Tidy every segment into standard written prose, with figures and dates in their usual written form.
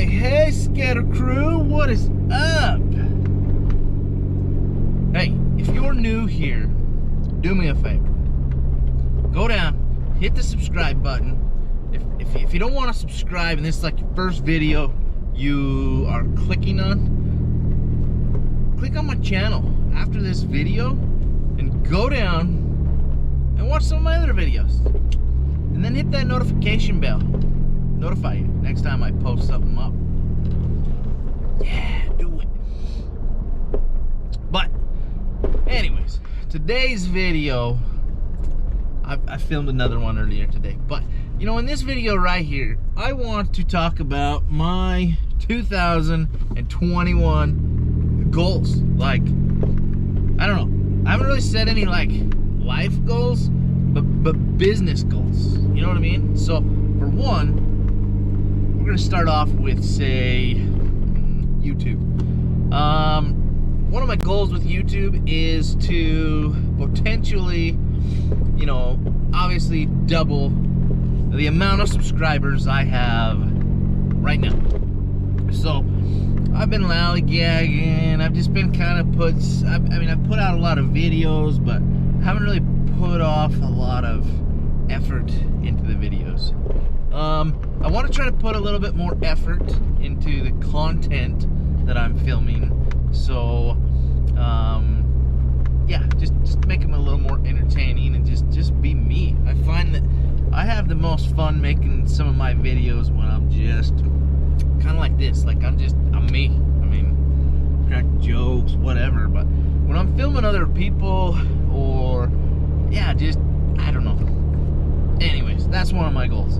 Hey, Scatter Crew, what is up? Hey, if you're new here, do me a favor. Go down, hit the subscribe button. If you don't want to subscribe and this is like your first video you are clicking on, click on my channel after this video and go down and watch some of my other videos. And then hit that notification bell. Notify you next time I post something up. Yeah, do it. But anyways, today's video, I filmed another one earlier today, but you know, in this video right here, I want to talk about my 2021 goals. Like, I don't know, I haven't really set any like life goals, but business goals, you know what I mean? So for one, we're gonna start off with, say, YouTube. One of my goals with YouTube is to potentially, you know, obviously double the amount of subscribers I have right now. So I've been lollygagging. I've just been kind of I've put out a lot of videos, but haven't really put off a lot of effort into the videos. I want to try to put a little bit more effort into the content that I'm filming. So, yeah, just make them a little more entertaining and just be me. I find that I have the most fun making some of my videos when I'm just kind of like this. Like I'm me. I mean, crack jokes, whatever. But when I'm filming other people or, yeah, just, I don't know. Anyways, that's one of my goals.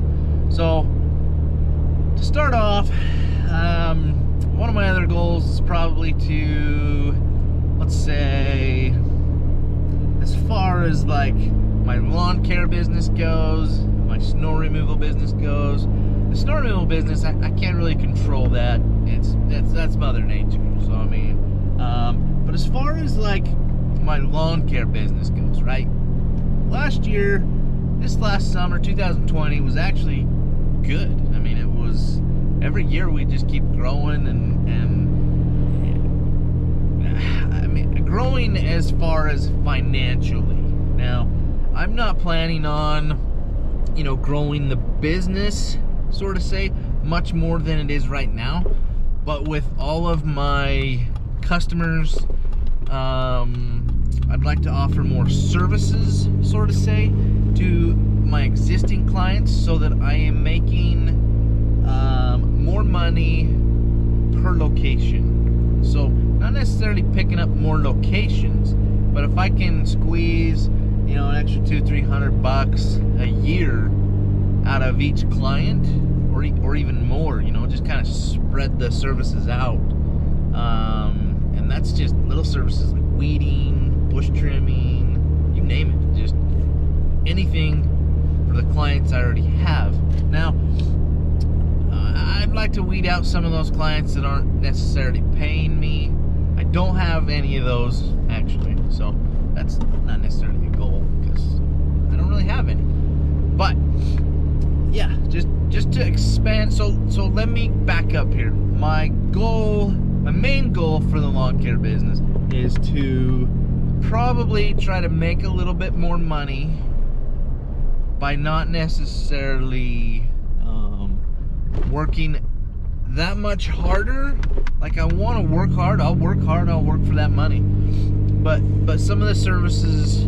So, to start off, one of my other goals is probably to, let's say, as far as like my lawn care business goes, my snow removal business goes. The snow removal business, I can't really control that. That's Mother Nature. So I mean, but as far as like my lawn care business goes, right? This last summer, 2020, was actually good. I mean, it was, every year we just keep growing and I mean, growing as far as financially. Now, I'm not planning on, you know, growing the business, sort of say, much more than it is right now. But with all of my customers, I'd like to offer more services, sort of say, to my existing clients so that I am making more money per location. So not necessarily picking up more locations, but if I can squeeze, you know, an extra $200-300 a year out of each client, or even more, you know, just kind of spread the services out. And that's just little services like weeding, bush trimming, you name it, just anything for the clients I already have. Now, I'd like to weed out some of those clients that aren't necessarily paying me. I don't have any of those, actually, so that's not necessarily a goal because I don't really have any. But yeah, just to expand. So let me back up here. My main goal for the lawn care business is to probably try to make a little bit more money by not necessarily working that much harder. Like, I want to work hard, I'll work hard, I'll work for that money. But some of the services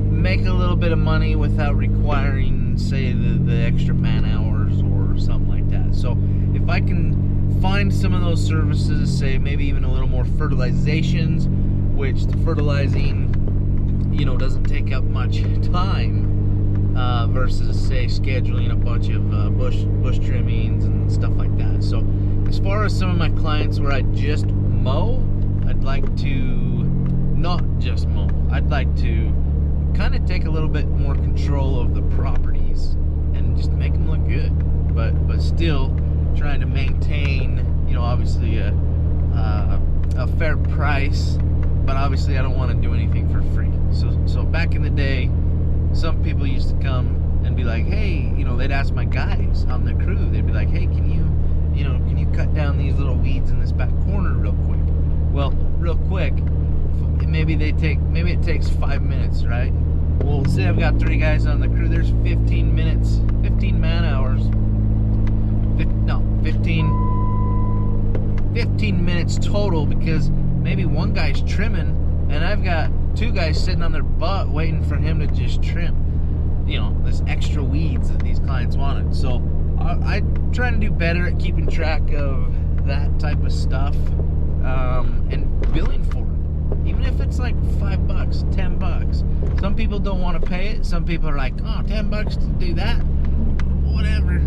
make a little bit of money without requiring, say, the extra man hours or something like that. So if I can find some of those services, say maybe even a little more fertilizations, which the fertilizing, you know, doesn't take up much time, versus, say, scheduling a bunch of bush trimmings and stuff like that. So as far as some of my clients where I just mow, I'd like to not just mow. I'd like to kind of take a little bit more control of the properties and just make them look good, but still trying to maintain, you know, obviously a fair price. But obviously I don't want to do anything for free. So back in the day, some people used to come and be like, hey, you know, they'd ask my guys on the crew, they'd be like, hey, can you can you cut down these little weeds in this back corner real quick? Well, real quick, maybe it takes 5 minutes, right? Well, say I've got 3 guys on the crew, there's 15 minutes, 15 man hours, 15 minutes total, because maybe one guy's trimming and I've got 2 guys sitting on their butt waiting for him to just trim, this extra weeds that these clients wanted. So I'm trying to do better at keeping track of that type of stuff, and billing for it. Even if it's like $5, $10. Some people don't want to pay it. Some people are like, oh, $10 to do that? Whatever.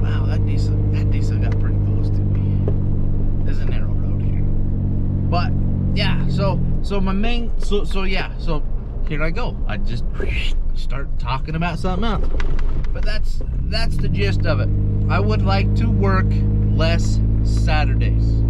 Wow, that diesel got pretty close to me. There's a narrow road here. But yeah, so here I go. I just start talking about something else. But that's the gist of it. I would like to work less Saturdays.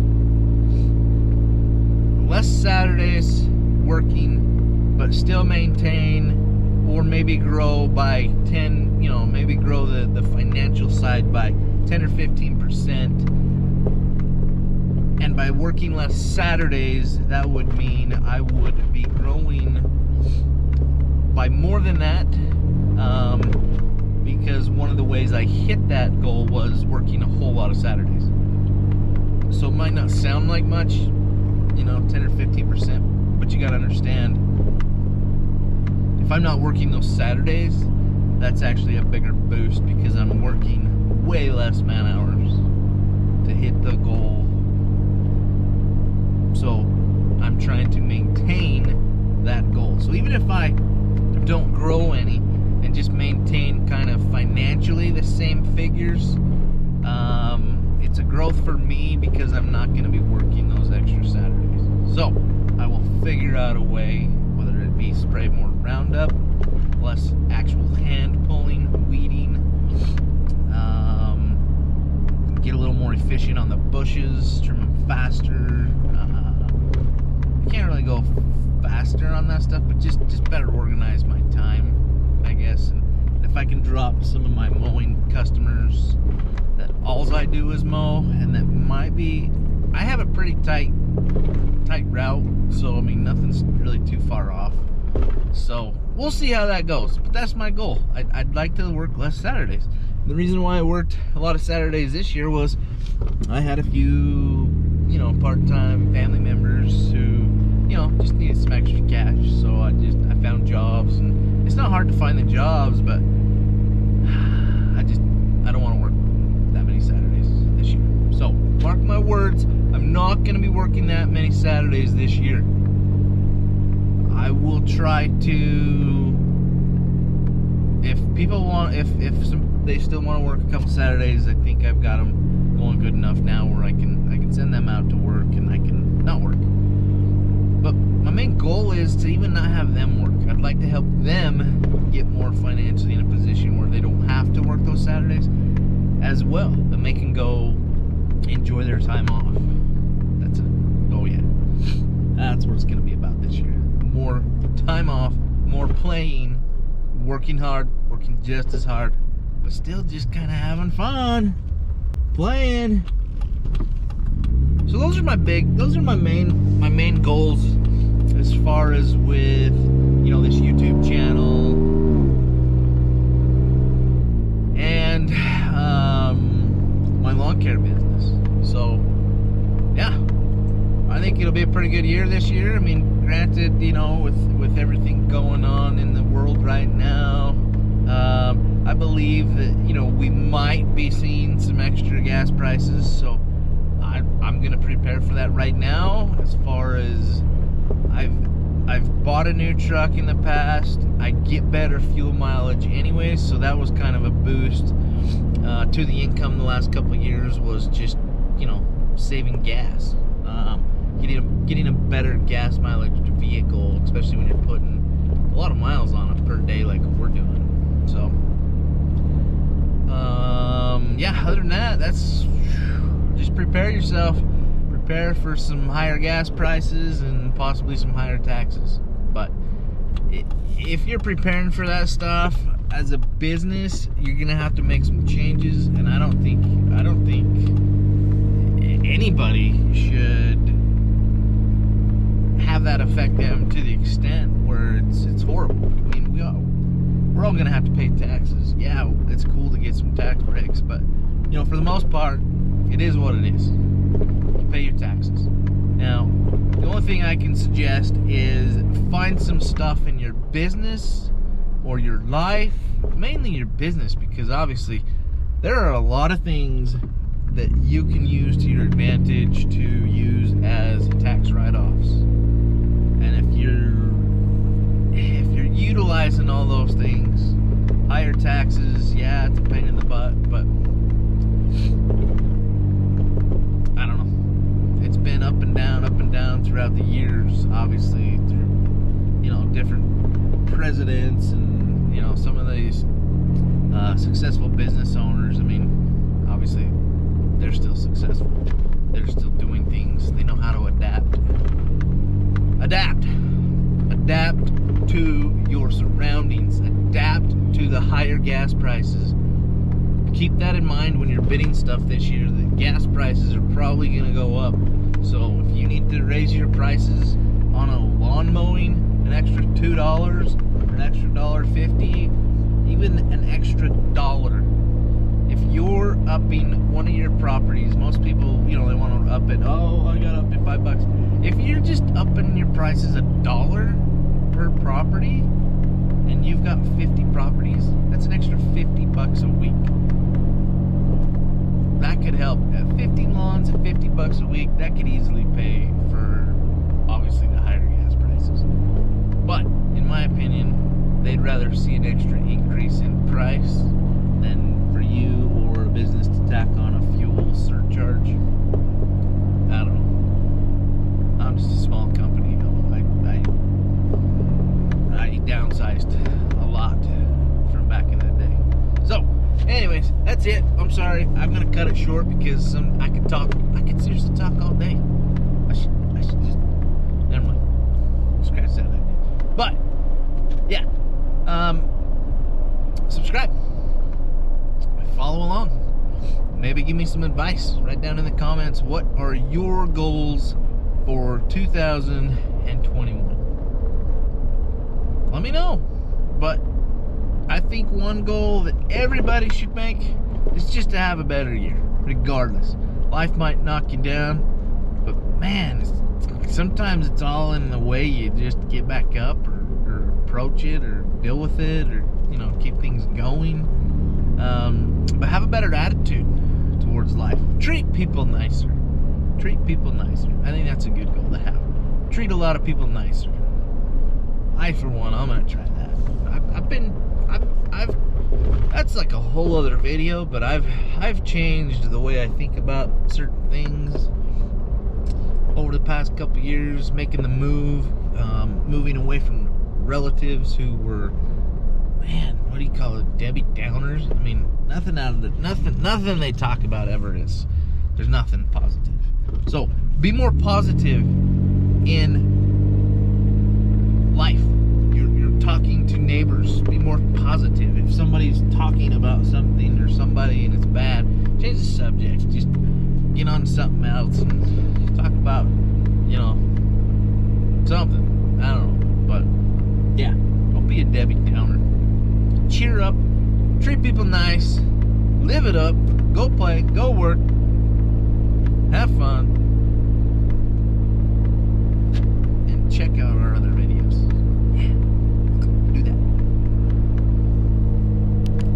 Less Saturdays working, but still maintain, or maybe grow by 10, maybe grow the financial side by 10 or 15%. And by working less Saturdays, that would mean I would be growing by more than that, because one of the ways I hit that goal was working a whole lot of Saturdays. So it might not sound like much, 10 or 15%, but you gotta understand, if I'm not working those Saturdays, that's actually a bigger boost, because I'm working way less man hours to hit the goal. So I'm trying to maintain that goal. So even if I don't grow any and just maintain kind of financially the same figures, it's a growth for me, because I'm not going to be working those extra Saturdays. So I will figure out a way, whether it be spray more Roundup, less actual hand pulling, weeding, get a little more efficient on the bushes, trim them faster. Can't really go faster on that stuff, but just better organize my time, I guess. And if I can drop some of my mowing customers that all I do is mow, and that might be, I have a pretty tight route, so I mean nothing's really too far off. So we'll see how that goes, but that's my goal. I'd like to work less Saturdays. The reason why I worked a lot of Saturdays this year was I had a few part-time family members who just needed some extra cash, so I found jobs. And it's not hard to find the jobs, but I don't want to work that many Saturdays this year. So mark my words, I'm not going to be working that many Saturdays this year. I will try to, if people want, if they still want to work a couple Saturdays, I think I've got them going good enough now where I can send them out to work, and I can not work. But my main goal is to even not have them work. I'd like to help them get more financially in a position where they don't have to work those Saturdays as well, and they can go enjoy their time off. That's it. Oh yeah, that's what it's going to be about this year. More time off, more playing, working hard, working just as hard, but still just kind of having fun playing. So those are my main goals as far as with this YouTube channel and my lawn care business. So yeah, I think it'll be a pretty good year this year. I mean, granted, with everything going on in the world right now, I believe that we might be seeing some extra gas prices, so I'm gonna prepare for that right now. As far as I've bought a new truck in the past, I get better fuel mileage anyway, so that was kind of a boost to the income the last couple of years, was just saving gas, getting a better gas mileage vehicle, especially when you're putting a lot of miles on it per day like we're doing. So yeah, other than that, that's just prepare yourself. Prepare for some higher gas prices and possibly some higher taxes. But if you're preparing for that stuff, as a business, you're gonna have to make some changes, and I don't think anybody should have that affect them to the extent where it's horrible. I mean, we're all gonna have to pay taxes. Yeah, it's cool to get some tax breaks, but you know, for the most part, it is what it is. You pay your taxes. Now, the only thing I can suggest is find some stuff in your business or your life, mainly your business, because obviously there are a lot of things that you can use to your advantage to use as tax write-offs. And if you're utilizing all those things, higher taxes, yeah, it's a pain in the butt, but I don't know. It's been up and down throughout the years, obviously, through, you know, different presidents and, you know, some of these successful business owners. I mean, obviously, they're still successful. They're still doing things. They know how to adapt. Adapt to your surroundings. Adapt to the higher gas prices. Keep that in mind when you're bidding stuff this year. The gas prices are probably going to go up. So if you need to raise your prices on a lawn mowing, an extra $2 or an extra $1.50, even an extra $1. If you're upping one of your properties, most people, you know, they want to up it. Oh, I got up to $5. If you're just upping your prices $1 per property, and you've got 50 properties, that's an extra $50 a week. That could help. At 50 lawns at $50 a week, that could easily pay for, obviously, the higher gas prices. But, in my opinion, they'd rather see an extra increase in price than for you or a business to tack on a fuel surcharge. I don't know. I'm just a small company, though. I downsized a lot from back in the day. So, anyways, that's it. I'm sorry. I'm gonna cut it short because I could seriously talk all day. I should just, never mind. Scratch that idea. But yeah, subscribe, follow along. Maybe give me some advice. Write down in the comments, what are your goals for 2021? Let me know. But I think one goal that everybody should make is just to have a better year, regardless. Life might knock you down, but man, sometimes it's all in the way you just get back up or approach it or deal with it, or, you know, keep things going. But have a better attitude towards life. Treat people nicer. Treat people nicer. I think that's a good goal to have. Treat a lot of people nicer. I, for one, I'm gonna try that. I've that's like a whole other video, but I've changed the way I think about certain things over the past couple years, making the move, moving away from relatives who were, man, what do you call it, Debbie Downers? I mean, nothing they talk about ever is, there's nothing positive. So be more positive in life. You're talking to neighbors, be more positive. If somebody's talking about something or somebody and it's bad, change the subject. Just get on something else and talk about, you know, something. I don't know. But yeah, don't be a Debbie Downer. Cheer up, treat people nice, live it up, go play, go work, have fun.